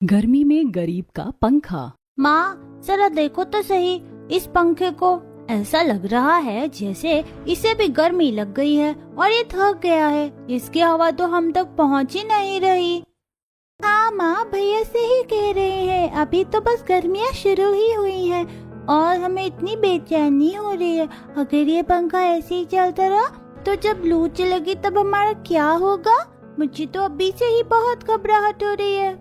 गर्मी में गरीब का पंखा। माँ जरा देखो तो सही इस पंखे को। ऐसा लग रहा है जैसे इसे भी गर्मी लग गई है और ये थक गया है। इसकी हवा तो हम तक पहुँच ही नहीं रही। हाँ माँ, भैया से ही कह रहे हैं, अभी तो बस गर्मियाँ शुरू ही हुई हैं और हमें इतनी बेचैनी हो रही है। अगर ये पंखा ऐसे ही चलता रहा तो जब लू चलेगी तब हमारा क्या होगा? मुझे तो अभी से ही बहुत घबराहट हो रही है।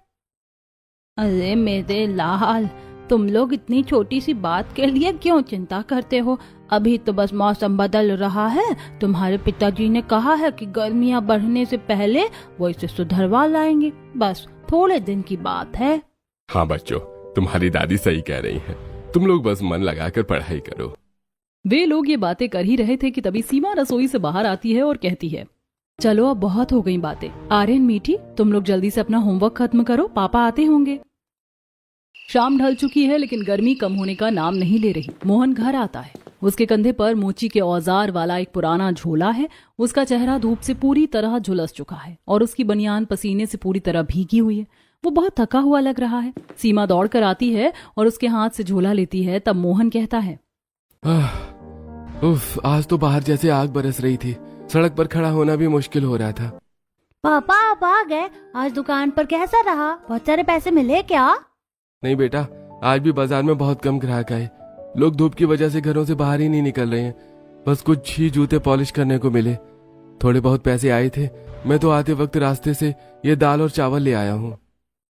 अरे मेरे लाल, तुम लोग इतनी छोटी सी बात के लिए क्यों चिंता करते हो? अभी तो बस मौसम बदल रहा है। तुम्हारे पिताजी ने कहा है कि गर्मियाँ बढ़ने से पहले वो इसे सुधरवा लाएंगे। बस थोड़े दिन की बात है। हाँ बच्चों, तुम्हारी दादी सही कह रही है। तुम लोग बस मन लगाकर पढ़ाई करो। वे लोग ये बातें कर ही रहे थे कि तभी सीमा रसोई से बाहर आती है और कहती है, चलो अब बहुत हो गई बातें। आर्यन, मीठी, तुम लोग जल्दी से अपना होमवर्क खत्म करो, पापा आते होंगे। शाम ढल चुकी है लेकिन गर्मी कम होने का नाम नहीं ले रही। मोहन घर आता है। उसके कंधे पर मोची के औजार वाला एक पुराना झोला है। उसका चेहरा धूप से पूरी तरह झुलस चुका है और उसकी बनियान पसीने से पूरी तरह भीगी हुई है। वो बहुत थका हुआ लग रहा है। सीमा दौड़ कर आती है और उसके हाथ से झोला लेती है। तब मोहन कहता है, उफ, आज तो बाहर जैसे आग बरस रही थी। सड़क पर खड़ा होना भी मुश्किल हो रहा था। पापा आप आ गए। आज दुकान पर कैसा रहा? बहुत सारे पैसे मिले क्या? नहीं बेटा, आज भी बाजार में बहुत कम ग्राहक आए। लोग धूप की वजह से घरों से बाहर ही नहीं निकल रहे हैं। बस कुछ ही जूते पॉलिश करने को मिले। थोड़े बहुत पैसे आए थे। मैं तो आते वक्त रास्ते से ये दाल और चावल ले आया हूँ।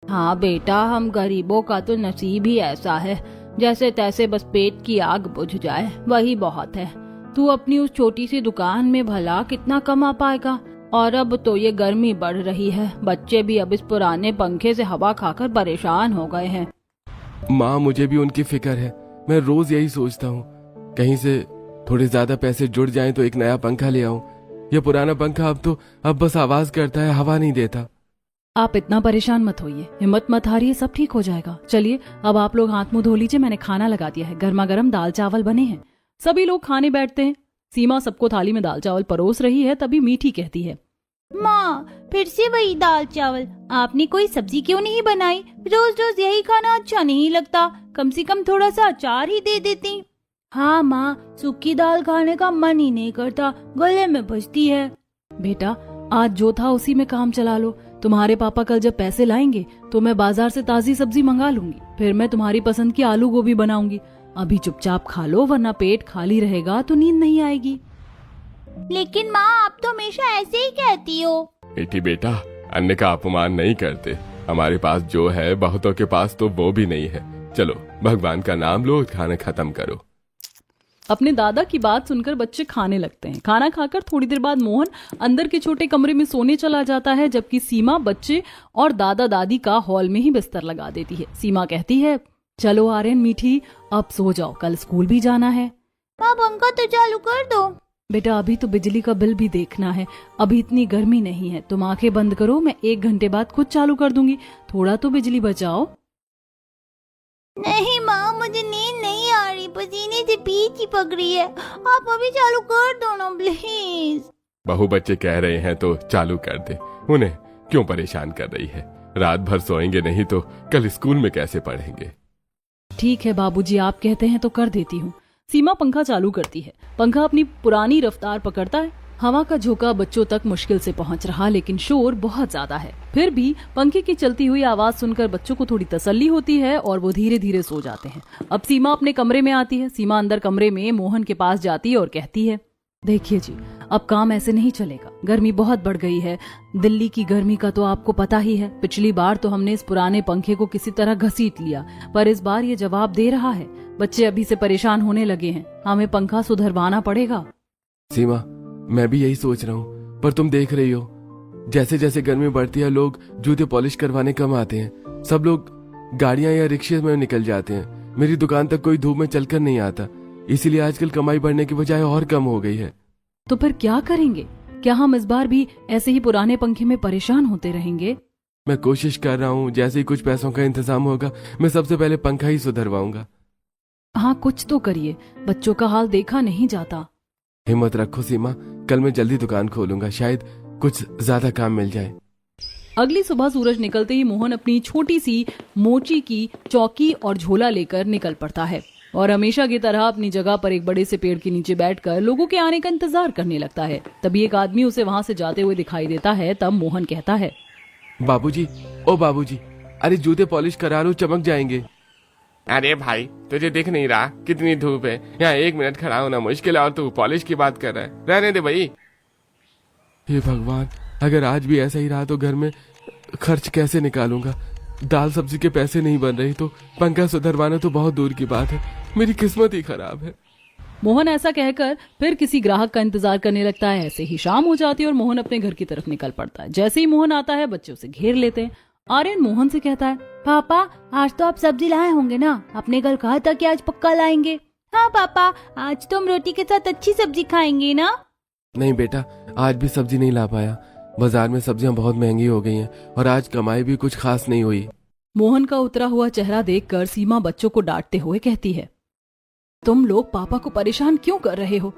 हाँ बेटा, हम गरीबों का तो नसीब ही ऐसा है, जैसे तैसे बस पेट की आग बुझ जाए वही बहुत है। तू अपनी उस छोटी सी दुकान में भला कितना कमा पाएगा? और अब तो ये गर्मी बढ़ रही है। बच्चे भी अब इस पुराने पंखे से हवा खाकर परेशान हो गए हैं। माँ, मुझे भी उनकी फिक्र है। मैं रोज यही सोचता हूँ, कहीं से थोड़े ज्यादा पैसे जुड़ जाएं तो एक नया पंखा ले आऊं। ये पुराना पंखा अब बस आवाज करता है, हवा नहीं देता। आप इतना परेशान मत होइए, हिम्मत मत हारिए, सब ठीक हो जाएगा। चलिए अब आप लोग हाथ मुंह धो लीजिए, मैंने खाना लगा दिया है। गर्मा गर्म दाल चावल बने हैं। सभी लोग खाने बैठते हैं। सीमा सबको थाली में दाल चावल परोस रही है। तभी मीठी कहती है, माँ फिर से वही दाल चावल। आपने कोई सब्जी क्यों नहीं बनाई? रोज रोज यही खाना अच्छा नहीं लगता। कम से कम थोड़ा सा अचार ही दे देती। हाँ माँ, सूखी दाल खाने का मन ही नहीं करता, गले में बजती है। बेटा आज जो था उसी में काम चला लो। तुम्हारे पापा कल जब पैसे लाएंगे तो मैं बाजार से ताजी सब्जी मंगा लूंगी। फिर मैं तुम्हारी पसंद की आलू गोभी बनाऊंगी। अभी चुपचाप खा लो, वरना पेट खाली रहेगा तो नींद नहीं आएगी। लेकिन माँ आप तो हमेशा ऐसे ही कहती हो। बेटी बेटा, अन्य का अपमान नहीं करते। हमारे पास जो है बहुतों के पास तो वो भी नहीं है। चलो भगवान का नाम लो, खाना खत्म करो। अपने दादा की बात सुनकर बच्चे खाने लगते हैं। खाना खाकर थोड़ी देर बाद मोहन अंदर के छोटे कमरे में सोने चला जाता है, जबकि सीमा बच्चे और दादा दादी का हॉल में ही बिस्तर लगा देती है। सीमा कहती है, चलो आर्यन, मीठी, अब सो जाओ, कल स्कूल भी जाना है। माँ पंखा तो चालू कर दो। बेटा अभी तो बिजली का बिल भी देखना है। अभी इतनी गर्मी नहीं है, तुम आंखें बंद करो, मैं 1 घंटे बाद खुद चालू कर दूंगी। थोड़ा तो बिजली बचाओ। नहीं माँ, मुझे नींद नहीं आ रही, पसीने से पीठ ही पक रही है। आप अभी चालू कर दो ना प्लीज। बहू बच्चे कह रहे हैं तो चालू कर दे। उन्हें क्यों परेशान कर रही है? रात भर सोएंगे नहीं तो कल स्कूल में कैसे पढ़ेंगे? ठीक है बाबूजी, आप कहते हैं तो कर देती हूँ। सीमा पंखा चालू करती है। पंखा अपनी पुरानी रफ्तार पकड़ता है। हवा का झोंका बच्चों तक मुश्किल से पहुंच रहा, लेकिन शोर बहुत ज्यादा है। फिर भी पंखे की चलती हुई आवाज सुनकर बच्चों को थोड़ी तसल्ली होती है और वो धीरे धीरे सो जाते हैं। अब सीमा अपने कमरे में आती है। सीमा अंदर कमरे में मोहन के पास जाती है और कहती है, देखिए जी, अब काम ऐसे नहीं चलेगा। गर्मी बहुत बढ़ गई है। दिल्ली की गर्मी का तो आपको पता ही है। पिछली बार तो हमने इस पुराने पंखे को किसी तरह घसीट लिया, पर इस बार ये जवाब दे रहा है। बच्चे अभी से परेशान होने लगे हैं। हमें पंखा सुधरवाना पड़ेगा। सीमा, मैं भी यही सोच रहा हूँ, पर तुम देख रही हो जैसे जैसे गर्मी बढ़ती है लोग जूते पॉलिश करवाने कम आते हैं। सब लोग गाड़ियां या रिक्शे में निकल जाते हैं। मेरी दुकान तक कोई धूप में चलकर नहीं आता। इसीलिए आजकल कमाई बढ़ने की बजाय और कम हो गई है। तो फिर क्या करेंगे? क्या हम इस बार भी ऐसे ही पुराने पंखे में परेशान होते रहेंगे? मैं कोशिश कर रहा हूँ, जैसे ही कुछ पैसों का इंतजाम होगा मैं सबसे पहले पंखा ही सुधरवाऊंगा। हाँ कुछ तो करिए, बच्चों का हाल देखा नहीं जाता। हिम्मत रखो सीमा, कल मैं जल्दी दुकान खोलूंगा, शायद कुछ ज्यादा काम मिल जाए। अगली सुबह सूरज निकलते ही मोहन अपनी छोटी सी मोची की चौकी और झोला लेकर निकल पड़ता है और हमेशा की तरह अपनी जगह पर एक बड़े से पेड़ के नीचे बैठकर लोगों के आने का इंतजार करने लगता है। तभी एक आदमी उसे वहां से जाते हुए दिखाई देता है। तब मोहन कहता है, बाबूजी, ओ बाबूजी, अरे जूते पॉलिश करा लो, चमक जाएंगे। अरे भाई, तुझे दिख नहीं रहा कितनी धूप है? यहाँ 1 मिनट खड़ा होना मुश्किल है और तू पॉलिश की बात कर रहा है। रहने दे भाई। हे भगवान, अगर आज भी ऐसा ही रहा तो घर में खर्च कैसे निकालूंगा? दाल सब्जी के पैसे नहीं बन रही तो पंखा सुधरवाना तो बहुत दूर की बात है। मेरी किस्मत ही खराब है। मोहन ऐसा कहकर फिर किसी ग्राहक का इंतजार करने लगता है। ऐसे ही शाम हो जाती है और मोहन अपने घर की तरफ निकल पड़ता है। जैसे ही मोहन आता है बच्चे उसे घेर लेते हैं। आर्यन मोहन से कहता है, पापा आज तो आप सब्जी लाए होंगे ना? आपने कल कहा था कि आज पक्का लाएंगे। हाँ पापा, आज तो हम रोटी के साथ अच्छी सब्जी खाएंगे ना? नहीं बेटा, आज भी सब्जी नहीं ला पाया। बाजार में सब्जियां बहुत महंगी हो गई हैं और आज कमाई भी कुछ खास नहीं हुई। मोहन का उतरा हुआ चेहरा देखकर सीमा बच्चों को डांटते हुए कहती है, तुम लोग पापा को परेशान क्यों कर रहे हो?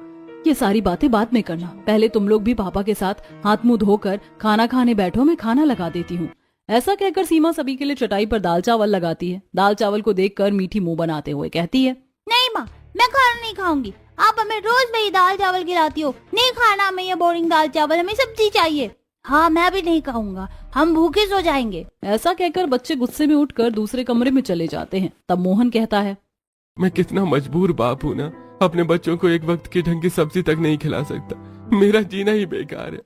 ये सारी बातें बाद में करना, पहले तुम लोग भी पापा के साथ हाथ मुंह धोकर खाना खाने बैठो, मैं खाना लगा देती हूँ। ऐसा कहकर सीमा सभी के लिए चटाई पर दाल चावल लगाती है। दाल चावल को देखकर मीठी मुंह बनाते हुए कहती है, नहीं माँ, मैं खाना नहीं खाऊंगी। आप हमें रोज वही दाल चावल खिलाती हो। नहीं खाना हमें ये बोरिंग दाल चावल, हमें सब्जी चाहिए। हाँ, मैं भी नहीं खाऊंगा, हम भूखे सो जाएंगे। ऐसा कहकर बच्चे गुस्से में उठकर दूसरे कमरे में चले जाते हैं। तब मोहन कहता है, मैं कितना मजबूर बाप हूँ ना, अपने बच्चों को एक वक्त की ढंग की सब्जी तक नहीं खिला सकता। मेरा जीना ही बेकार है।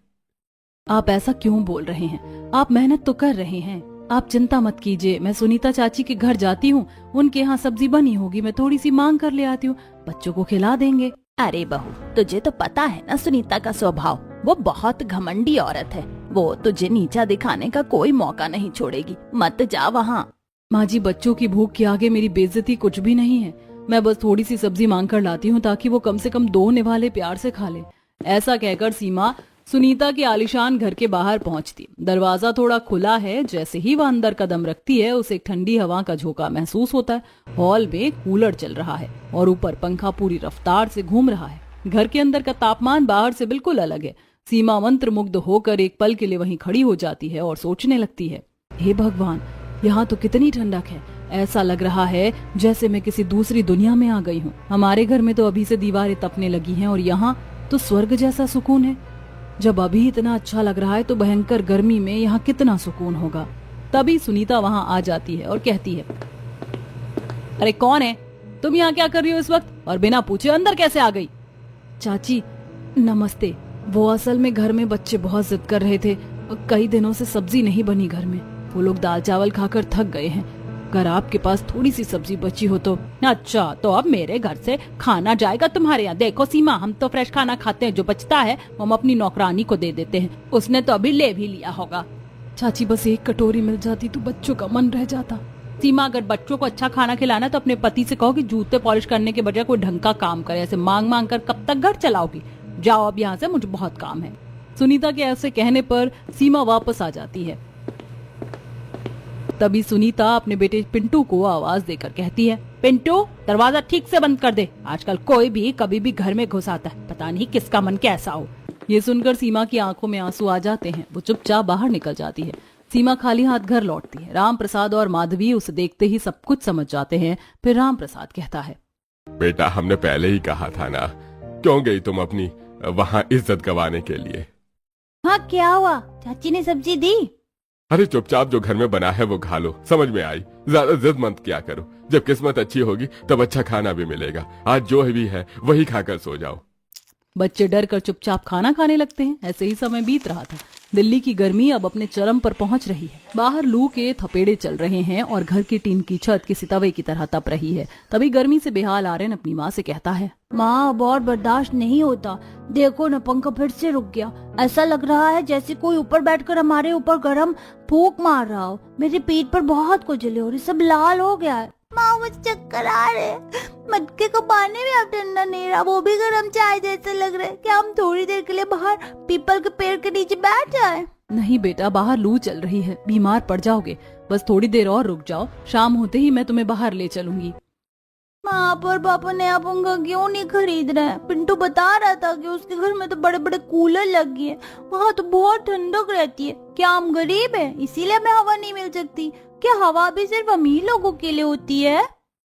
आप ऐसा क्यों बोल रहे हैं? आप मेहनत तो कर रहे हैं। आप चिंता मत कीजिए, मैं सुनीता चाची के घर जाती हूँ, उनके यहाँ सब्जी बनी होगी, मैं थोड़ी सी मांग कर ले आती हूँ, बच्चों को खिला देंगे। अरे बहू, तुझे तो पता है ना सुनीता का स्वभाव, वो बहुत घमंडी औरत है। वो तुझे नीचा दिखाने का कोई मौका नहीं छोड़ेगी, मत जा वहाँ। माँ जी, बच्चों की भूख के आगे मेरी बेइज्जती कुछ भी नहीं है। मैं बस थोड़ी सी सब्जी मांग कर लाती हूँ ताकि वो कम से कम 2 निवाले प्यार से खा ले। ऐसा कहकर सीमा सुनीता के आलीशान घर के बाहर पहुंचती। दरवाजा थोड़ा खुला है। जैसे ही वह अंदर कदम रखती है उसे एक ठंडी हवा का झोंका महसूस होता है। हॉल में कूलर चल रहा है और ऊपर पंखा पूरी रफ्तार से घूम रहा है। घर के अंदर का तापमान बाहर से बिल्कुल अलग है। सीमा मंत्र मुग्ध होकर एक पल के लिए वहीं खड़ी हो जाती है और सोचने लगती है, हे भगवान, यहाँ तो कितनी ठंडक है। ऐसा लग रहा है जैसे मैं किसी दूसरी दुनिया में आ गई हूँ। हमारे घर में तो अभी से दीवारें तपने लगी हैं और यहाँ तो स्वर्ग जैसा सुकून है। जब अभी इतना अच्छा लग रहा है तो भयंकर गर्मी में यहाँ कितना सुकून होगा। तभी सुनीता वहाँ आ जाती है और कहती है, अरे कौन है तुम? यहाँ क्या कर रही हो इस वक्त और बिना पूछे अंदर कैसे आ गई? चाची नमस्ते। वो असल में घर में बच्चे बहुत जिद कर रहे थे। कई दिनों से सब्जी नहीं बनी घर में। वो लोग दाल चावल खाकर थक गए हैं। अगर आपके पास थोड़ी सी सब्जी बची हो तो। अच्छा, तो अब मेरे घर से खाना जाएगा तुम्हारे यहाँ? देखो सीमा, हम तो फ्रेश खाना खाते हैं, जो बचता है हम अपनी नौकरानी को दे देते हैं, उसने तो अभी ले भी लिया होगा। चाची बस एक कटोरी मिल जाती तो बच्चों का मन रह जाता। सीमा, अगर बच्चों को अच्छा खाना खिलाना तो अपने पति से कहो कि जूते पॉलिश करने के बजाय कोई ढंग का काम करे। ऐसे मांग मांग कर कब तक घर चलाओगी? जाओ अब यहाँ से, मुझे बहुत काम है। सुनीता के ऐसे कहने पर सीमा वापस आ जाती है। तभी सुनीता अपने बेटे पिंटू को आवाज देकर कहती है, पिंटू दरवाजा ठीक से बंद कर दे। आजकल कोई भी कभी भी घर में घुस आता है, पता नहीं किसका मन कैसा हो। ये सुनकर सीमा की आंखों में आंसू आ जाते हैं। वो चुपचाप बाहर निकल जाती है। सीमा खाली हाथ घर लौटती है। राम प्रसाद और माधवी उसे देखते ही सब कुछ समझ जाते हैं। फिर राम प्रसाद कहता है, बेटा, हमने पहले ही कहा था ना, क्यों गई तुम अपनी वहाँ इज्जत गंवाने के लिए? हाँ, क्या हुआ? चाची ने सब्जी दी? अरे चुपचाप जो घर में बना है वो खा लो, समझ में आई? ज्यादा जिद मत किया करो। जब किस्मत अच्छी होगी तब अच्छा खाना भी मिलेगा। आज जो भी है वही खाकर सो जाओ। बच्चे डर कर चुपचाप खाना खाने लगते हैं। ऐसे ही समय बीत रहा था। दिल्ली की गर्मी अब अपने चरम पर पहुंच रही है। बाहर लू के थपेड़े चल रहे हैं और घर की टीन की छत किसी तवे की तरह तप रही है। तभी गर्मी से बेहाल आर्यन अपनी माँ से कहता है, माँ अब और बर्दाश्त नहीं होता। देखो न, पंखा फिर से रुक गया। ऐसा लग रहा है जैसे कोई ऊपर बैठकर हमारे ऊपर गर्म फूंक मार रहा हो। मेरे पेट पर बहुत खुजली हो रही, सब लाल हो गया है। माँ मुझे चक्कर आ रहे, मटके को पानी भी अब ठंडा नहीं रहा, वो भी गर्म चाय जैसे लग रहे। क्या हम थोड़ी देर के लिए बाहर पीपल के पेड़ के नीचे बैठ जाए? नहीं बेटा, बाहर लू चल रही है, बीमार पड़ जाओगे। बस थोड़ी देर और रुक जाओ, शाम होते ही मैं तुम्हें बाहर ले चलूंगी। हाँ, पर पापा नया पंखा क्यों नहीं खरीद रहे हैं? पिंटू बता रहा था कि उसके घर में तो बड़े बड़े कूलर लगी है, वहाँ तो बहुत ठंडक रहती है। क्या हम गरीब है इसीलिए हमें हवा नहीं मिल सकती? क्या हवा भी सिर्फ अमीर लोगों के लिए होती है?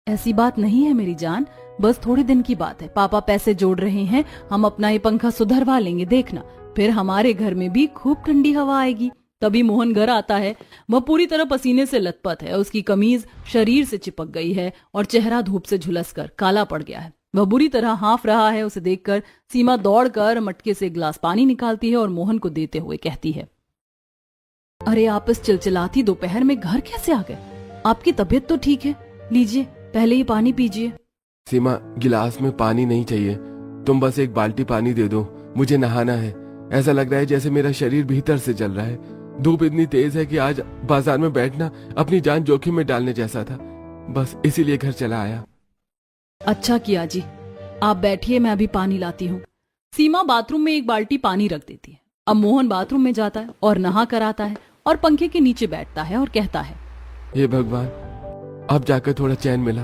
ऐसी बात नहीं है मेरी जान, बस थोड़े दिन की बात है। पापा पैसे जोड़ रहे हैं, हम अपना ये पंखा सुधरवा लेंगे, देखना फिर हमारे घर में भी खूब ठंडी हवा आएगी। तभी मोहन घर आता है। वह पूरी तरह पसीने से लथपथ है, उसकी कमीज शरीर से चिपक गई है और चेहरा धूप से झुलसकर काला पड़ गया है। वह बुरी तरह हाँफ रहा है। उसे देखकर सीमा दौड़कर मटके से एक गिलास पानी निकालती है और मोहन को देते हुए कहती है, अरे आप इस चिलचिलाती दोपहर में घर कैसे आ गए? आपकी तबीयत तो ठीक है, लीजिए पहले ही पानी पीजिए। सीमा, गिलास में पानी नहीं चाहिए, तुम बस एक बाल्टी पानी दे दो, मुझे नहाना है। ऐसा लग रहा है जैसे मेरा शरीर भीतर से जल रहा है। धूप इतनी तेज है कि आज बाजार में बैठना अपनी जान जोखिम में डालने जैसा था। बस इसीलिए घर चला आया। अच्छा किया जी, आप बैठिए, मैं अभी पानी लाती हूँ। सीमा बाथरूम में एक बाल्टी पानी रख देती है। अब मोहन बाथरूम में जाता है और नहा कर आता है और पंखे के नीचे बैठता है और कहता है, हे भगवान, अब जाकर थोड़ा चैन मिला,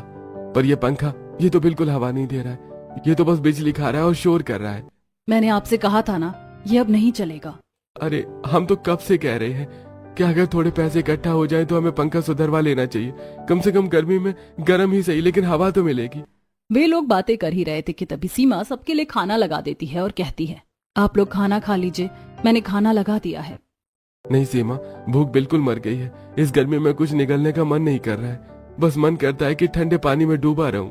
पर ये पंखा ये तो बिल्कुल हवा नहीं दे रहा है, ये तो बस बिजली खा रहा है और शोर कर रहा है। मैंने आपसे कहा था ना, ये अब नहीं चलेगा। अरे हम तो कब से कह रहे हैं कि अगर थोड़े पैसे इकट्ठा हो जाए तो हमें पंखा सुधरवा लेना चाहिए। कम से कम गर्मी में गर्म ही सही, लेकिन हवा तो मिलेगी। वे लोग बातें कर ही रहे थे कि तभी सीमा सबके लिए खाना लगा देती है और कहती है, आप लोग खाना खा लीजिए, मैंने खाना लगा दिया है। नहीं सीमा, भूख बिल्कुल मर गई है। इस गर्मी में कुछ निकलने का मन नहीं कर रहा है, बस मन करता है कि ठंडे पानी में डूबा रहूं।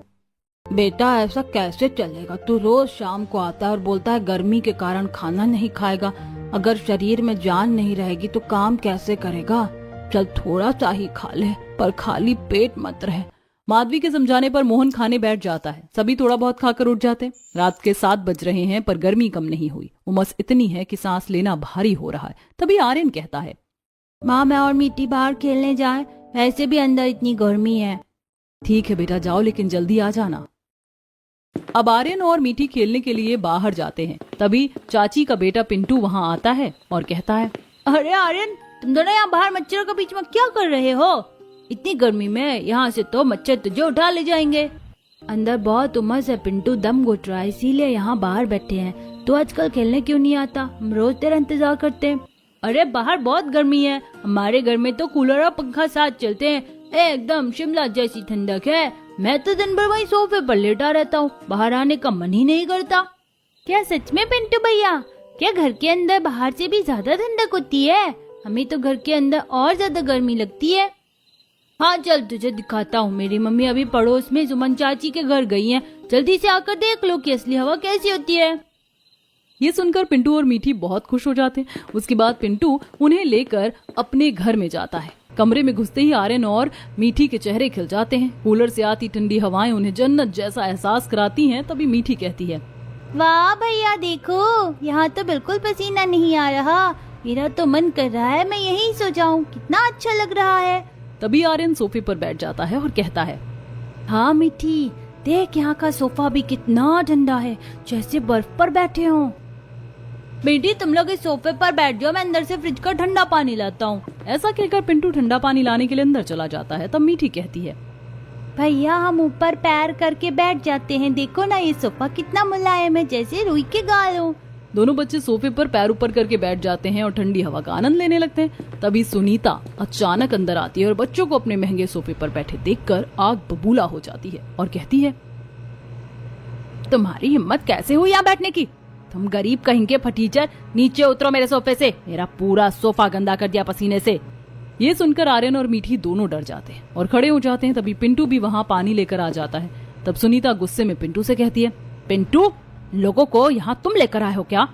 बेटा ऐसा कैसे चलेगा? तू रोज शाम को आता है और बोलता है गर्मी के कारण खाना नहीं खाएगा। अगर शरीर में जान नहीं रहेगी तो काम कैसे करेगा? चल थोड़ा सा ही खा ले, पर खाली पेट मत रहे। माधवी के समझाने पर मोहन खाने बैठ जाता है। सभी थोड़ा बहुत खाकर उठ जाते हैं। रात के 7 बज रहे हैं पर गर्मी कम नहीं हुई। उमस इतनी है कि सांस लेना भारी हो रहा है। तभी आर्यन कहता है, माँ मैं और मिट्टी बाहर खेलने जाए, वैसे भी अंदर इतनी गर्मी है। ठीक है बेटा जाओ, लेकिन जल्दी आ जाना। अब आर्यन और मीठी खेलने के लिए बाहर जाते हैं। तभी चाची का बेटा पिंटू वहाँ आता है और कहता है, अरे आर्यन, तुम दोनों यहाँ बाहर मच्छरों के बीच में क्या कर रहे हो? इतनी गर्मी में यहाँ से तो मच्छर तुझे उठा ले जाएंगे। अंदर बहुत उमस है पिंटू, दम घुट रहा है, इसीलिए यहाँ बाहर बैठे हैं। तो आजकल खेलने क्यों नहीं आता? हम रोज तेरा इंतजार करते हैं। अरे बाहर बहुत गर्मी है, हमारे घर में तो कूलर और पंखा साथ चलते हैं, एकदम शिमला जैसी ठंडक है। मैं तो दिन भर वहीं सोफे पर लेटा रहता हूँ, बाहर आने का मन ही नहीं करता। क्या सच में पिंटू भैया? क्या घर के अंदर बाहर से भी ज्यादा ठंडक होती है? हमें तो घर के अंदर और ज्यादा गर्मी लगती है। हाँ चल तुझे दिखाता हूँ। मेरी मम्मी अभी पड़ोस में सुमन चाची के घर गई है, जल्दी से आकर देख लो कि असली हवा कैसी होती है। ये सुनकर पिंटू और मीठी बहुत खुश हो जाते हैं। उसके बाद पिंटू उन्हें लेकर अपने घर में जाता है। कमरे में घुसते ही आर्यन और मीठी के चेहरे खिल जाते हैं। कूलर से आती ठंडी हवाएं उन्हें जन्नत जैसा एहसास कराती हैं। तभी मीठी कहती है, वाह भैया देखो, यहाँ तो बिल्कुल पसीना नहीं आ रहा। मेरा तो मन कर रहा है मैं यहीं सो जाऊँ, कितना अच्छा लग रहा है। तभी आर्यन सोफे पर बैठ जाता है और कहता है, हाँ मीठी देख, यहाँ का सोफा भी कितना ठंडा है, जैसे बर्फ पर बैठे हो। बेटी तुम लोग इस सोफे पर बैठ जाओ, मैं अंदर से फ्रिज का ठंडा पानी लाता हूँ। ऐसा कहकर पिंटू ठंडा पानी लाने के लिए अंदर चला जाता है। तब मीठी कहती है, भैया हम ऊपर पैर करके बैठ जाते हैं, देखो ना ये सोफा कितना मुलायम है, जैसे रुई के गाल हो। दोनों बच्चे सोफे पर पैर ऊपर करके बैठ जाते हैं और ठंडी हवा का आनंद लेने लगते हैं। तभी सुनीता अचानक अंदर आती है और बच्चों को अपने महंगे सोफे पर बैठे देखकर आग बबूला हो जाती है और कहती है, तुम्हारी हिम्मत कैसे हुई यहाँ बैठने की? तुम गरीब कहीं के फटीचर, नीचे उतरो मेरे सोफे से, मेरा पूरा सोफा गंदा कर दिया पसीने से। ये सुनकर आर्यन और मीठी दोनों डर जाते हैं और खड़े हो जाते हैं। तभी पिंटू भी वहाँ पानी लेकर आ जाता है। तब सुनीता गुस्से में पिंटू से कहती है, पिंटू लोगों को यहाँ तुम लेकर आए हो क्या?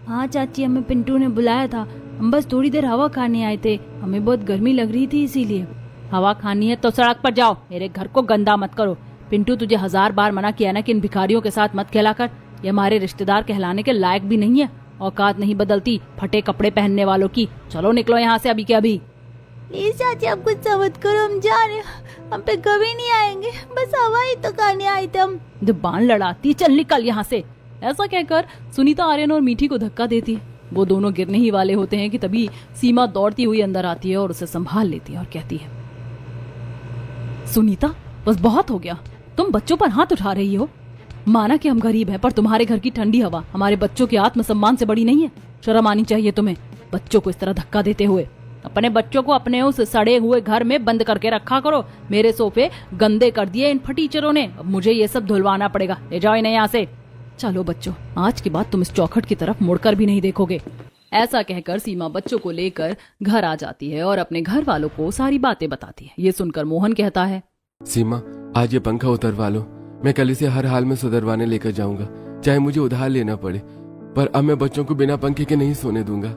हाँ चाची, हमें पिंटू ने बुलाया था, हम बस थोड़ी देर हवा खाने आए थे, हमें बहुत गर्मी लग रही थी इसीलिए। हवा खानी है तो सड़क पर जाओ, मेरे घर को गंदा मत करो। पिंटू तुझे 1000 बार मना किया ना कि इन भिखारियों के साथ मत खेला कर, ये हमारे रिश्तेदार कहलाने के लायक भी नहीं है। औकात नहीं बदलती फटे कपड़े पहनने वालों की। चलो निकलो यहाँ से अभी के अभी। प्लीज चाची आप कुछ समझ करो, हम जा रहे हैं, हम पे कभी नहीं आएंगे, बस हवा ही तो खाने आए थे हम। जुबान लड़ाती, चल निकल यहाँ से। ऐसा कहकर सुनीता आर्यन और मीठी को धक्का देती है। वो दोनों गिरने ही वाले होते हैं कि तभी सीमा दौड़ती हुई अंदर आती है और उसे संभाल लेती है और कहती है, सुनीता बस बहुत हो गया, तुम बच्चों पर हाथ उठा रही हो। माना कि हम गरीब हैं, पर तुम्हारे घर की ठंडी हवा हमारे बच्चों के आत्मसम्मान से बड़ी नहीं है। शर्म आनी चाहिए तुम्हें, बच्चों को इस तरह धक्का देते हुए। अपने बच्चों को अपने उस सड़े हुए घर में बंद करके रखा करो। मेरे सोफे गंदे कर दिए इन फटीचरों ने, अब मुझे ये सब धुलवाना पड़ेगा। ले जाओ इन्हें यहाँ से। चलो बच्चों, आज के बाद तुम इस चौखट की तरफ मुड़कर भी नहीं देखोगे। ऐसा कहकर सीमा बच्चों को लेकर घर आ जाती है और अपने घर वालों को सारी बातें बताती है। ये सुनकर मोहन कहता है, सीमा, आज ये पंखा उतरवा लो। मैं कल इसे हर हाल में सुधरवाने लेकर जाऊंगा, चाहे मुझे उधार लेना पड़े, पर अब मैं बच्चों को बिना पंखे के नहीं सोने दूंगा।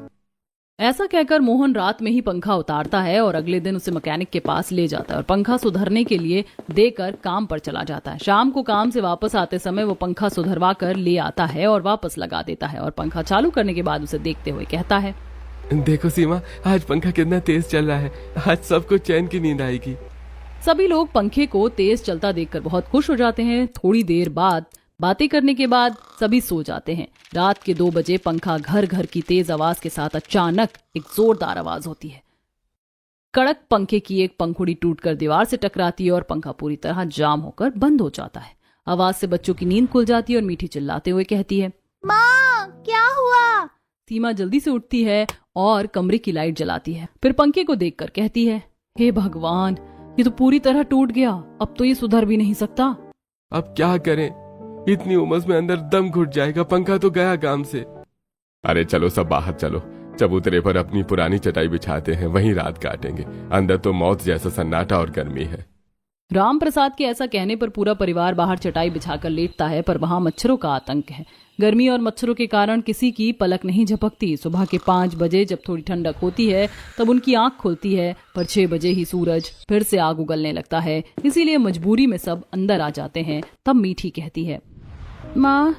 ऐसा कहकर मोहन रात में ही पंखा उतारता है और अगले दिन उसे मैकेनिक के पास ले जाता है और पंखा सुधरने के लिए देकर काम पर चला जाता है। शाम को काम से वापस आते समय वो पंखा सुधरवा कर ले आता है और वापस लगा देता है और पंखा चालू करने के बाद उसे देखते हुए कहता है, देखो सीमा, आज पंखा कितना तेज चल रहा है, आज सबको चैन की नींद आएगी। सभी लोग पंखे को तेज चलता देखकर बहुत खुश हो जाते हैं। थोड़ी देर बाद बातें करने के बाद सभी सो जाते हैं। रात के 2 बजे पंखा घर घर की तेज आवाज के साथ अचानक एक जोरदार आवाज होती है। कड़क पंखे की एक पंखुड़ी टूटकर दीवार से टकराती है और पंखा पूरी तरह जाम होकर बंद हो जाता है। आवाज से बच्चों की नींद खुल जाती है और मीठी चिल्लाते हुए कहती है, माँ क्या हुआ? सीमा जल्दी से उठती है और कमरे की लाइट जलाती है। फिर पंखे को देखकर कहती है, हे भगवान, ये तो पूरी तरह टूट गया, अब तो ये सुधर भी नहीं सकता। अब क्या करें, इतनी उमस में अंदर दम घुट जाएगा, पंखा तो गया काम से। अरे चलो सब बाहर चलो, चबूतरे पर अपनी पुरानी चटाई बिछाते हैं, वहीं रात काटेंगे। अंदर तो मौत जैसा सन्नाटा और गर्मी है। राम प्रसाद के ऐसा कहने पर पूरा परिवार बाहर चटाई बिछाकर लेटता है, पर वहां मच्छरों का आतंक है। गर्मी और मच्छरों के कारण किसी की पलक नहीं झपकती। सुबह के 5 बजे जब थोड़ी ठंडक होती है तब उनकी आंख खुलती है, पर 6 बजे ही सूरज फिर से आग उगलने लगता है। इसीलिए मजबूरी में सब अंदर आ जाते हैं। तब मीठी कहती है, माँ,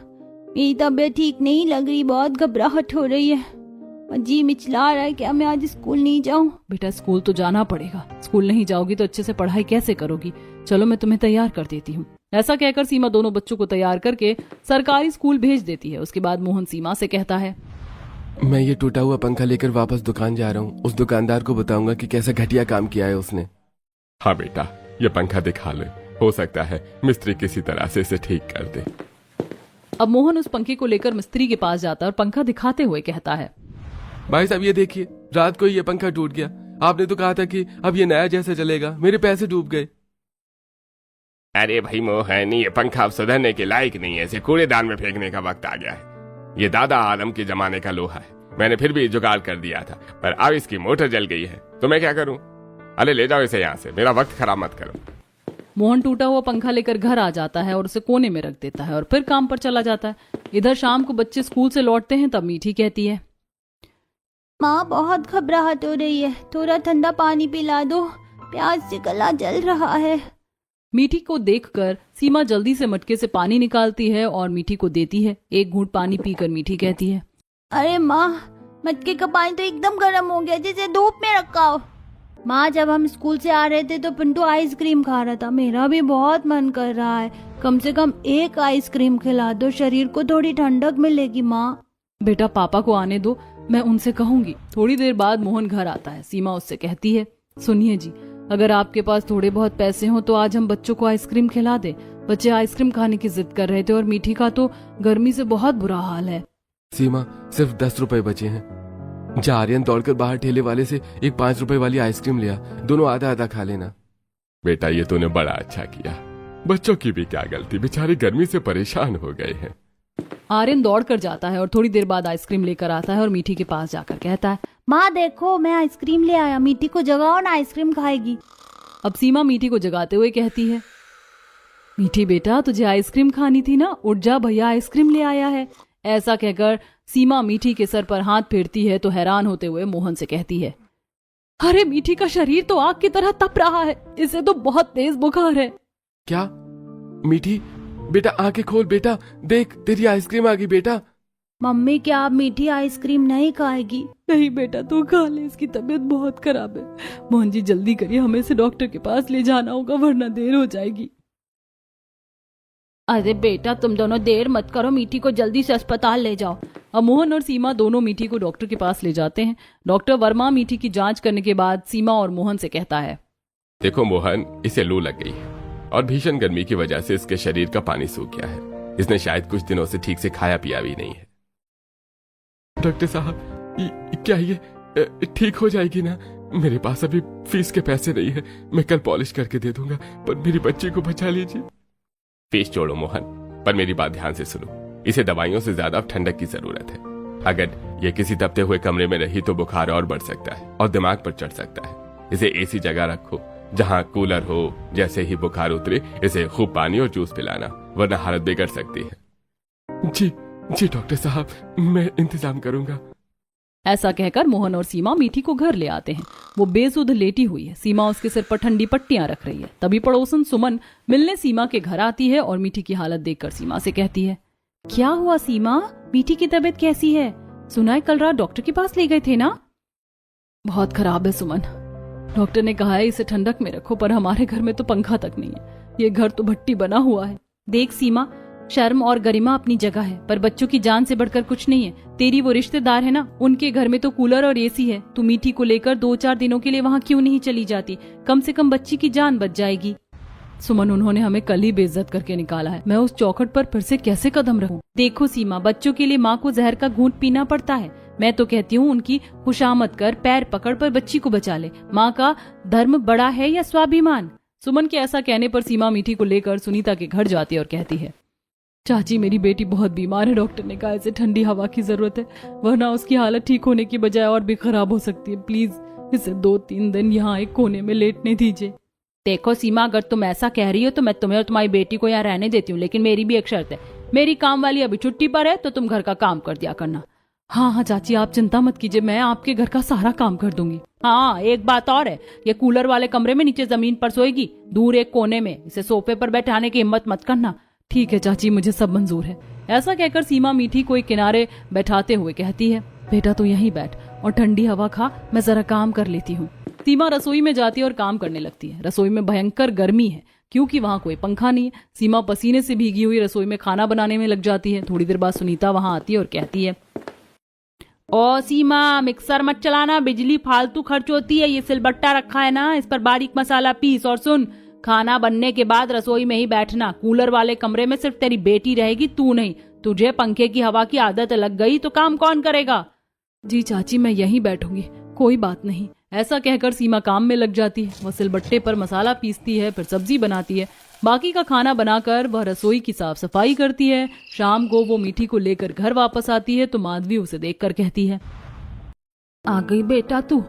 मेरी तबीयत ठीक नहीं लग रही, बहुत घबराहट हो रही है, जी मिचला रहा है, क्या मैं आज स्कूल नहीं जाऊं? बेटा स्कूल तो जाना पड़ेगा, स्कूल नहीं जाओगी तो अच्छे से पढ़ाई कैसे करोगी? चलो मैं तुम्हें तैयार कर देती हूँ। ऐसा कहकर सीमा दोनों बच्चों को तैयार करके सरकारी स्कूल भेज देती है। उसके बाद मोहन सीमा से कहता है, मैं ये टूटा हुआ पंखा लेकर वापस दुकान जा रहा हूँ। उस दुकानदार को बताऊंगा कि कैसा घटिया काम किया है उसने। हाँ बेटा, ये पंखा दिखा ले, हो सकता है मिस्त्री किसी तरह से इसे ठीक कर दे। अब मोहन उस पंखे को लेकर मिस्त्री के पास जाता है और पंखा दिखाते हुए कहता है, भाई साहब ये देखिए, रात को ही ये पंखा टूट गया। आपने तो कहा था कि अब ये नया जैसा चलेगा, मेरे पैसे डूब गए। अरे भाई मोहन, ये पंखा अब सुधरने के लायक नहीं है, इसे कूड़ेदान में फेंकने का वक्त आ गया है। ये दादा आलम के जमाने का लोहा है, मैंने फिर भी जुगाड़ कर दिया था, पर अब इसकी मोटर जल गई है, तो मैं क्या करूं? अरे ले जाओ इसे यहाँ से, मेरा वक्त खराब मत करो। मोहन टूटा हुआ पंखा लेकर घर आ जाता है और उसे कोने में रख देता है और फिर काम पर चला जाता है। इधर शाम को बच्चे स्कूल से लौटते हैं। तब मीठी कहती है, माँ बहुत घबराहट हो रही है, थोड़ा ठंडा पानी पिला दो, प्यास से गला जल रहा है। मीठी को देखकर सीमा जल्दी से मटके से पानी निकालती है और मीठी को देती है। एक घूंट पानी पीकर मीठी कहती है, अरे माँ, मटके का पानी तो एकदम गर्म हो गया, जैसे धूप में रखा हो। माँ, जब हम स्कूल से आ रहे थे तो पिंटू आइसक्रीम खा रहा था, मेरा भी बहुत मन कर रहा है, कम से कम एक आइसक्रीम खिला दो, शरीर को थोड़ी ठंडक मिलेगी। माँ बेटा पापा को आने दो, मैं उनसे कहूंगी। थोड़ी देर बाद मोहन घर आता है। सीमा उससे कहती है, सुनिए जी, अगर आपके पास थोड़े बहुत पैसे हो तो आज हम बच्चों को आइसक्रीम खिला दे। बच्चे आइसक्रीम खाने की जिद कर रहे थे और मीठी का तो गर्मी से बहुत बुरा हाल है। सीमा, सिर्फ 10 रुपए बचे हैं। जा आर्यन दौड़कर बाहर ठेले वाले से एक 5 रुपए वाली आइसक्रीम लिया, दोनों आधा आधा खा लेना। बेटा ये तूने बड़ा अच्छा किया, बच्चों की भी क्या गलती, बेचारे गर्मी से परेशान हो गए हैं। आर्यन दौड़ कर जाता है और थोड़ी देर बाद आइसक्रीम लेकर आता है और मीठी के पास जाकर कहता है, माँ देखो, मैं आइसक्रीम ले आया, मीठी को जगाओ ना, आइसक्रीम खाएगी। अब सीमा मीठी को जगाते हुए कहती है, मीठी बेटा तुझे आइसक्रीम खानी थी ना, उठ जा, भैया आइसक्रीम ले आया है। ऐसा कहकर सीमा मीठी के सर पर हाथ फेरती है तो हैरान होते हुए मोहन से कहती है, अरे मीठी का शरीर तो आग की तरह तप रहा है, इसे तो बहुत तेज बुखार है। क्या? मीठी बेटा आंखें खोल, बेटा देख तेरी आइसक्रीम आ गई। बेटा मम्मी, क्या आप मीठी आइसक्रीम नहीं खाएगी? नहीं बेटा तू खा ले, इसकी तबीयत बहुत खराब है। मोहन जी जल्दी करिए, हमें इसे डॉक्टर के पास ले जाना होगा वरना देर हो जाएगी। अरे बेटा तुम दोनों देर मत करो, मीठी को जल्दी से अस्पताल ले जाओ। अब मोहन और सीमा दोनों मीठी को डॉक्टर के पास ले जाते हैं। डॉक्टर वर्मा मीठी की जांच करने के बाद सीमा और मोहन से कहता है, देखो मोहन, इसे लू लग गई है, और भीषण गर्मी की वजह से इसके शरीर का पानी सूख गया है। इसने शायद कुछ दिनों से ठीक से खाया पिया भी नहीं है। डॉक्टर साहब, क्या ये ठीक हो जाएगी ना? मेरे पास अभी फीस के पैसे नहीं है, मैं कल पॉलिश करके दे दूंगा, पर मेरी बच्ची को बचा लीजिए। फीस छोड़ो मोहन, पर मेरी बात ध्यान से सुनो। इसे दवाइयों से ज्यादा ठंडक की जरूरत है। अगर ये किसी तपते हुए कमरे में रही तो बुखार और बढ़ सकता है और दिमाग पर चढ़ सकता है। इसे एसी जगह रखो जहां कूलर हो। जैसे ही बुखार उतरे इसे खूब पानी और जूस पिलाना, वरना हालत बिगड़ सकती है। जी जी डॉक्टर साहब, मैं इंतजाम करूंगा। ऐसा कहकर मोहन और सीमा मीठी को घर ले आते हैं। वो बेसुध लेटी हुई है। सीमा उसके सिर पर ठंडी पट्टियां रख रही है। तभी पड़ोसन सुमन मिलने सीमा के घर आती है और मीठी की हालत देखकर सीमा से कहती है, क्या हुआ सीमा, मीठी की तबीयत कैसी है? सुना है कल रात डॉक्टर के पास ले गए थे ना? बहुत खराब है सुमन। डॉक्टर ने कहा है इसे ठंडक में रखो, पर हमारे घर में तो पंखा तक नहीं है। ये घर तो भट्टी बना हुआ है। देख सीमा, शर्म और गरिमा अपनी जगह है, पर बच्चों की जान से बढ़कर कुछ नहीं है। तेरी वो रिश्तेदार है ना, उनके घर में तो कूलर और एसी है। तू मीठी को लेकर 2-4 दिनों के लिए वहाँ क्यों नहीं चली जाती? कम से कम बच्ची की जान बच जाएगी। सुमन, उन्होंने हमें कल ही बेइज्जत करके निकाला है। मैं उस चौखट पर फिर से कैसे कदम रखूं? देखो सीमा, बच्चों के लिए माँ को जहर का घूंट पीना पड़ता है। मैं तो कहती हूँ उनकी खुशामद कर, पैर पकड़ पर बच्ची को बचा ले। माँ का धर्म बड़ा है या स्वाभिमान? सुमन के ऐसा कहने पर सीमा मीठी को लेकर सुनीता के घर जाती है और कहती है, चाची मेरी बेटी बहुत बीमार है। डॉक्टर ने कहा इसे ठंडी हवा की जरूरत है, वरना उसकी हालत ठीक होने की बजाय और भी खराब हो सकती है। प्लीज इसे 2-3 दिन यहाँ एक कोने में लेटने दीजिए। देखो सीमा, अगर तुम ऐसा कह रही हो तो मैं तुम्हें और तुम्हारी बेटी को यहाँ रहने देती हूँ, लेकिन मेरी भी एक शर्त है। मेरी काम वाली अभी छुट्टी पर है तो तुम घर का काम कर दिया करना। हाँ हाँ चाची, आप चिंता मत कीजिए, मैं आपके घर का सारा काम कर दूंगी। हाँ, एक बात और है, ये कूलर वाले कमरे में नीचे जमीन पर सोएगी, दूर एक कोने में। इसे सोफे पर बैठाने की हिम्मत मत करना। ठीक है चाची, मुझे सब मंजूर है। ऐसा कहकर सीमा मीठी को एक किनारे बैठाते हुए कहती है, बेटा तू यहीं बैठ और ठंडी हवा खा, मैं जरा काम कर लेती हूँ। सीमा रसोई में जाती है और काम करने लगती है। रसोई में भयंकर गर्मी है क्योंकि वहाँ कोई पंखा नहीं है। सीमा पसीने से भीगी हुई रसोई में खाना बनाने में लग जाती है। थोड़ी देर बाद सुनीता वहाँ आती है और कहती है, ओ सीमा, मिक्सर मत चलाना, बिजली फालतू खर्च होती है। ये सिलबट्टा रखा है ना, इस पर बारीक मसाला पीस। और सुन, खाना बनने के बाद रसोई में ही बैठना। कूलर वाले कमरे में सिर्फ तेरी बेटी रहेगी, तू नहीं। तुझे पंखे की हवा की आदत लग गई तो काम कौन करेगा? जी चाची, मैं यहीं बैठूंगी, कोई बात नहीं। ऐसा कहकर सीमा काम में लग जाती है। वह सिलबट्टे पर मसाला पीसती है, फिर सब्जी बनाती है। बाकी का खाना बनाकर वह रसोई की साफ सफाई करती है। शाम को वो मीठी को लेकर घर वापस आती है तो माधवी उसे देखकर कहती है, आ गई बेटा तू?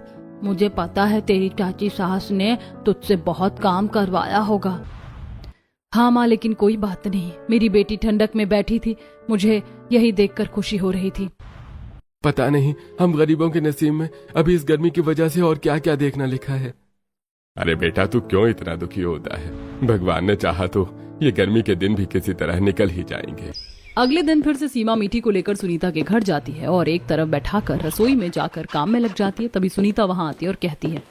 मुझे पता है तेरी चाची सास ने तुझसे बहुत काम करवाया होगा। हाँ माँ, लेकिन कोई बात नहीं, मेरी बेटी ठंडक में बैठी थी, मुझे यही देखकर खुशी हो रही थी। पता नहीं हम गरीबों के नसीब में अभी इस गर्मी की वजह से और क्या क्या देखना लिखा है। अरे बेटा, तू क्यों इतना दुखी होता है? भगवान ने चाहा तो ये गर्मी के दिन भी किसी तरह निकल ही जाएंगे। अगले दिन फिर से सीमा मीठी को लेकर सुनीता के घर जाती है और एक तरफ बैठाकर रसोई में जाकर काम में लग जाती है। तभी सुनीता वहाँ आती है और कहती है,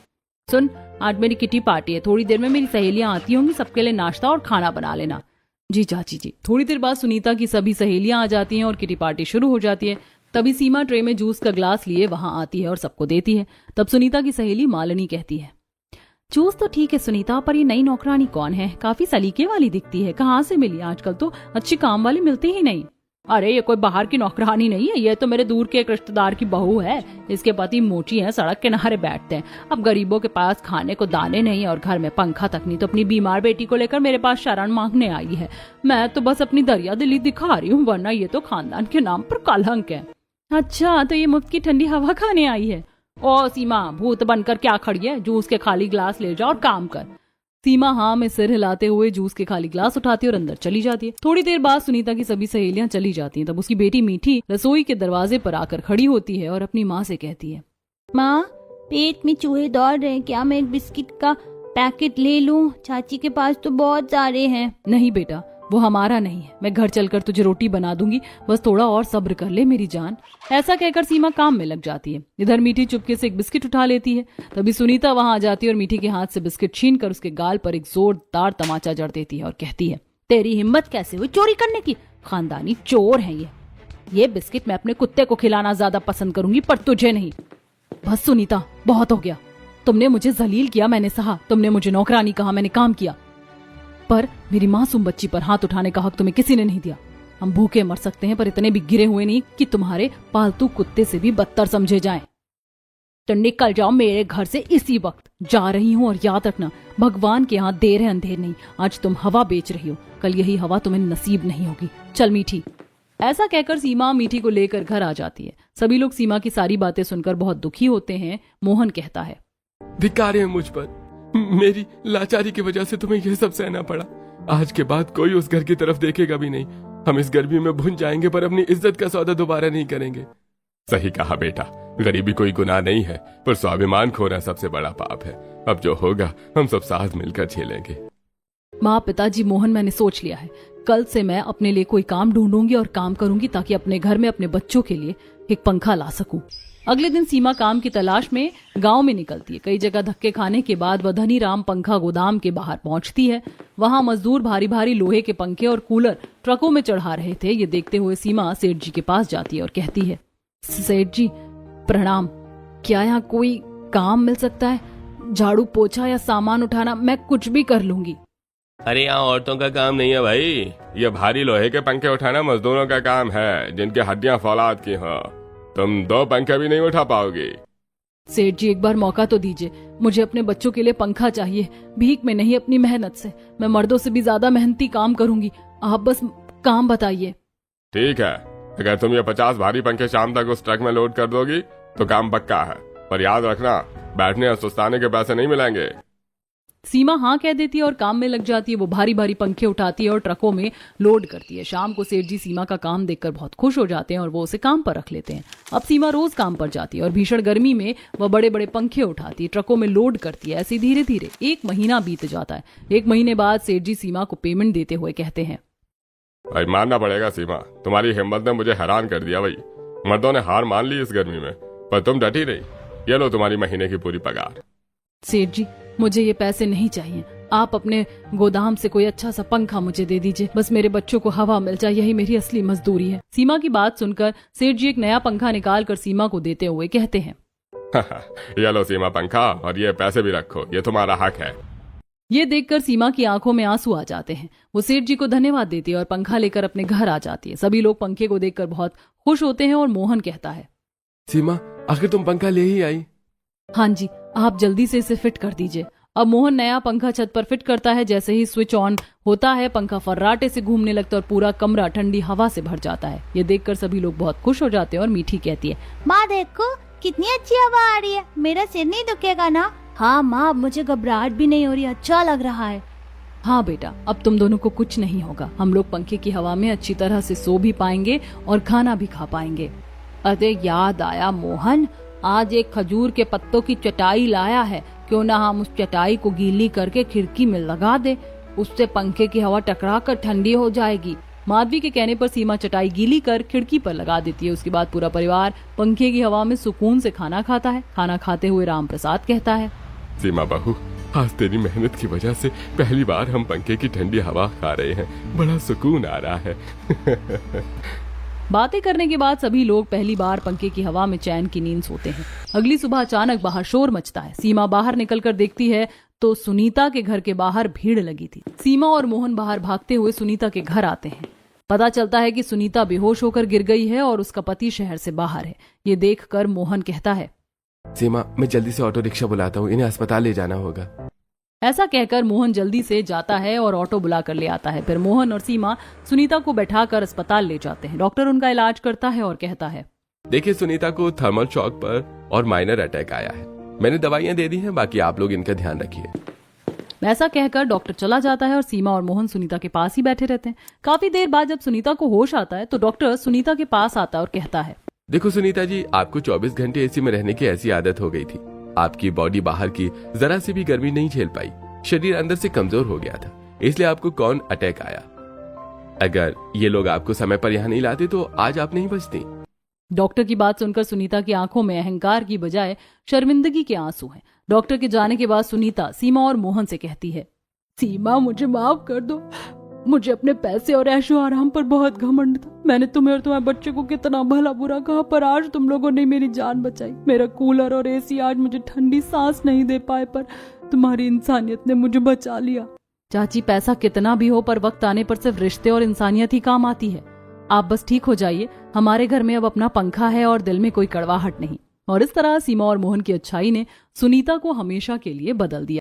सुन, आज मेरी किटी पार्टी है, थोड़ी देर में मेरी सहेलियां आती होंगी, सबके लिए नाश्ता और खाना बना लेना। जी चाची जी। थोड़ी देर बाद सुनीता की सभी सहेलियां आ जाती हैं और किटी पार्टी शुरू हो जाती है। तभी सीमा ट्रे में जूस का ग्लास लिए वहां आती है और सबको देती है। तब सुनीता की सहेली मालिनी कहती है, जूस तो ठीक है सुनीता, पर ये नई नौकरानी कौन है? काफी सलीके वाली दिखती है, कहाँ से मिली? आजकल तो अच्छी काम वाली मिलती ही नहीं। अरे ये कोई बाहर की नौकरानी नहीं है, ये तो मेरे दूर के एक रिश्तेदार की बहू है। इसके पति मोची है, सड़क किनारे बैठते हैं। अब गरीबों के पास खाने को दाने नहीं और घर में पंखा तक नहीं, तो अपनी बीमार बेटी को लेकर मेरे पास शरण मांगने आई है। मैं तो बस अपनी दरिया दिली दिखा रही हूँ, वरना ये तो खानदान के नाम पर कलंक है। अच्छा, तो ये मुफ्त की ठंडी हवा खाने आई है? ओ सीमा, भूत बनकर क्या खड़ी है? जूस के खाली ग्लास ले जाओ और काम कर। सीमा हाँ में सिर हिलाते हुए जूस के खाली ग्लास उठाती है और अंदर चली जाती है। थोड़ी देर बाद सुनीता की सभी सहेलियां चली जाती हैं। तब उसकी बेटी मीठी रसोई के दरवाजे पर आकर खड़ी होती है और अपनी माँ से कहती है, माँ, पेट में चूहे दौड़ रहे हैं, क्या मैं एक बिस्किट का पैकेट ले लूं? चाची के पास तो बहुत सारे हैं। नहीं बेटा, वो हमारा नहीं है, मैं घर चलकर तुझे रोटी बना दूंगी, बस थोड़ा और सब्र कर ले मेरी जान। ऐसा कहकर सीमा काम में लग जाती है। इधर मीठी चुपके से एक बिस्किट उठा लेती है। तभी सुनीता वहां आ जाती है और मीठी के हाथ से बिस्किट छीनकर उसके गाल पर एक जोरदार तमाचा जड़ देती है और कहती है, तेरी हिम्मत कैसे हुई चोरी करने की? खानदानी चोर है ये बिस्किट मैं अपने कुत्ते को खिलाना ज्यादा पसंद करूंगी, पर तुझे नहीं। बस सुनीता, बहुत हो गया, तुमने मुझे जलील किया, मैंने सहा। तुमने मुझे नौकरानी कहा, मैंने काम किया। पर मेरी मासूम बच्ची पर हाथ उठाने का हक तुम्हें किसी ने नहीं दिया। हम भूखे मर सकते हैं पर इतने भी गिरे हुए नहीं कि तुम्हारे पालतू कुत्ते से भी बदतर समझे जाएं। तो निकल जाओ मेरे घर से इसी वक्त। जा रही हूँ और याद रखना, भगवान के यहाँ देर है अंधेर नहीं। आज तुम हवा बेच रही हो, कल यही हवा तुम्हें नसीब नहीं होगी। चल मीठी। ऐसा कहकर सीमा मीठी को लेकर घर आ जाती है। सभी लोग सीमा की सारी बातें सुनकर बहुत दुखी होते हैं। मोहन कहता है, धिक्कार है मुझ पर, मेरी लाचारी की वजह से तुम्हें यह सब सहना पड़ा। आज के बाद कोई उस घर की तरफ देखेगा भी नहीं। हम इस गर्मी में भुन जाएंगे पर अपनी इज्जत का सौदा दोबारा नहीं करेंगे। सही कहा बेटा, गरीबी कोई गुनाह नहीं है, पर स्वाभिमान खोना सबसे बड़ा पाप है। अब जो होगा हम सब साथ मिलकर झेलेंगे। माँ पिताजी मोहन, मैंने सोच लिया है, कल से मैं अपने लिए कोई काम ढूंढूंगी और काम करूंगी ताकि अपने घर में अपने बच्चों के लिए एक पंखा ला सकूं। अगले दिन सीमा काम की तलाश में गांव में निकलती है। कई जगह धक्के खाने के बाद वह धनीराम पंखा गोदाम के बाहर पहुंचती है। वहां मजदूर भारी भारी लोहे के पंखे और कूलर ट्रकों में चढ़ा रहे थे। ये देखते हुए सीमा सेठ जी के पास जाती है और कहती है, सेठ जी प्रणाम, क्या यहाँ कोई काम मिल सकता है? झाड़ू पोछा या सामान उठाना मैं कुछ भी कर लूंगी। अरे यहाँ औरतों का काम नहीं है भाई, ये भारी लोहे के पंखे उठाना मजदूरों का काम है, जिनकी हड्डियां फौलाद की हों। तुम 2 पंखे भी नहीं उठा पाओगी। सेठ जी एक बार मौका तो दीजिए, मुझे अपने बच्चों के लिए पंखा चाहिए, भीख में नहीं अपनी मेहनत से। मैं मर्दों से भी ज्यादा मेहनती काम करूंगी, आप बस काम बताइए। ठीक है, अगर तुम ये 50 भारी पंखे शाम तक उस ट्रक में लोड कर दोगी तो काम पक्का है, पर याद रखना बैठने और सुस्ताने के पैसे नहीं मिलेंगे। सीमा हाँ कह देती है और काम में लग जाती है। वो भारी भारी पंखे उठाती है और ट्रकों में लोड करती है। शाम को सेठ जी सीमा का काम देखकर बहुत खुश हो जाते हैं और वो उसे काम पर रख लेते हैं। अब सीमा रोज काम पर जाती है और भीषण गर्मी में वह बड़े बड़े पंखे उठाती है, ट्रकों में लोड करती है। ऐसे धीरे धीरे 1 महीना बीत जाता है। 1 महीने बाद सेठ जी सीमा को पेमेंट देते हुए कहते हैं, भाई मानना पड़ेगा सीमा, तुम्हारी हिम्मत ने मुझे हैरान कर दिया भाई। मर्दों ने हार मान ली इस गर्मी में, पर तुम डटी रही। ये लो तुम्हारी महीने की पूरी पगार। सेठ जी मुझे ये पैसे नहीं चाहिए, आप अपने गोदाम से कोई अच्छा सा पंखा मुझे दे दीजिए, बस मेरे बच्चों को हवा मिल जाए, यही मेरी असली मजदूरी है। सीमा की बात सुनकर सेठ जी एक नया पंखा निकाल कर सीमा को देते हुए कहते हैं, ये लो सीमा पंखा, और ये पैसे भी रखो, ये तुम्हारा हक है। ये देखकर सीमा की आंखों में आंसू आ जाते हैं। वो सेठ जी को धन्यवाद देती है और पंखा लेकर अपने घर आ जाती है। सभी लोग पंखे को देखकर बहुत खुश होते हैं और मोहन कहता है, सीमा आखिर तुम पंखा ले ही आई। हाँ जी, आप जल्दी से इसे फिट कर दीजिए। अब मोहन नया पंखा छत पर फिट करता है। जैसे ही स्विच ऑन होता है पंखा फर्राटे से घूमने लगता है और पूरा कमरा ठंडी हवा से भर जाता है। ये देखकर सभी लोग बहुत खुश हो जाते हैं और मीठी कहती है, माँ देखो कितनी अच्छी हवा आ रही है, मेरा सिर नहीं दुखेगा ना? हाँ माँ, मुझे घबराहट भी नहीं हो रही, अच्छा लग रहा है। हाँ बेटा, अब तुम दोनों को कुछ नहीं होगा। हम लोग पंखे की हवा में अच्छी तरह से सो भी पाएंगे और खाना भी खा पाएंगे। अरे याद आया मोहन, आज एक खजूर के पत्तों की चटाई लाया है, क्यों ना हम उस चटाई को गीली करके खिड़की में लगा दे, उससे पंखे की हवा टकरा कर ठंडी हो जाएगी। माधवी के कहने पर सीमा चटाई गीली कर खिड़की पर लगा देती है। उसके बाद पूरा परिवार पंखे की हवा में सुकून से खाना खाता है। खाना खाते हुए राम प्रसाद कहता है, सीमा बहू, आज तेरी मेहनत की वजह से पहली बार हम पंखे की ठंडी हवा खा रहे हैं, बड़ा सुकून आ रहा है। बातें करने के बाद सभी लोग पहली बार पंखे की हवा में चैन की नींद सोते हैं। अगली सुबह अचानक बाहर शोर मचता है। सीमा बाहर निकलकर देखती है तो सुनीता के घर के बाहर भीड़ लगी थी। सीमा और मोहन बाहर भागते हुए सुनीता के घर आते हैं। पता चलता है कि सुनीता बेहोश होकर गिर गई है और उसका पति शहर से बाहर है। ये देखकर मोहन कहता है, सीमा मैं जल्दी से ऑटो रिक्शा बुलाता हूँ, इन्हें अस्पताल ले जाना होगा। ऐसा कहकर मोहन जल्दी से जाता है और ऑटो बुला कर ले आता है। फिर मोहन और सीमा सुनीता को बैठाकर अस्पताल ले जाते हैं। डॉक्टर उनका इलाज करता है और कहता है, देखिए सुनीता को थर्मल शॉक पर और माइनर अटैक आया है। मैंने दवाइयाँ दे दी हैं, बाकी आप लोग इनका ध्यान रखिए। ऐसा कहकर डॉक्टर चला जाता है और सीमा और मोहन सुनीता के पास ही बैठे रहते हैं। काफी देर बाद जब सुनीता को होश आता है तो डॉक्टर सुनीता के पास आता है और कहता है, देखो सुनीता जी, आपको 24 घंटे एसी में रहने की ऐसी आदत हो गई थी। आपकी बॉडी बाहर की जरा से भी गर्मी नहीं झेल पाई, शरीर अंदर से कमजोर हो गया था, इसलिए आपको कौन अटैक आया। अगर ये लोग आपको समय पर यहाँ नहीं लाते तो आज आप नहीं बचती। डॉक्टर की बात सुनकर सुनीता की आंखों में अहंकार की बजाय शर्मिंदगी के आंसू हैं। डॉक्टर के जाने के बाद सुनीता सीमा और मोहन से कहती है, सीमा मुझे माफ कर दो, मुझे अपने पैसे और ऐशो आराम पर बहुत घमंड था। मैंने तुम्हें और तुम्हारे बच्चे को कितना भला बुरा कहा, पर आज तुम लोगों ने मेरी जान बचाई। मेरा कूलर और एसी आज मुझे ठंडी सांस नहीं दे पाए, पर तुम्हारी इंसानियत ने मुझे बचा लिया। चाची पैसा कितना भी हो पर वक्त आने पर सिर्फ रिश्ते और इंसानियत ही काम आती है। आप बस ठीक हो जाइए, हमारे घर में अब अपना पंखा है और दिल में कोई कड़वाहट नहीं। और इस तरह सीमा और मोहन की अच्छाई ने सुनीता को हमेशा के लिए बदल दिया।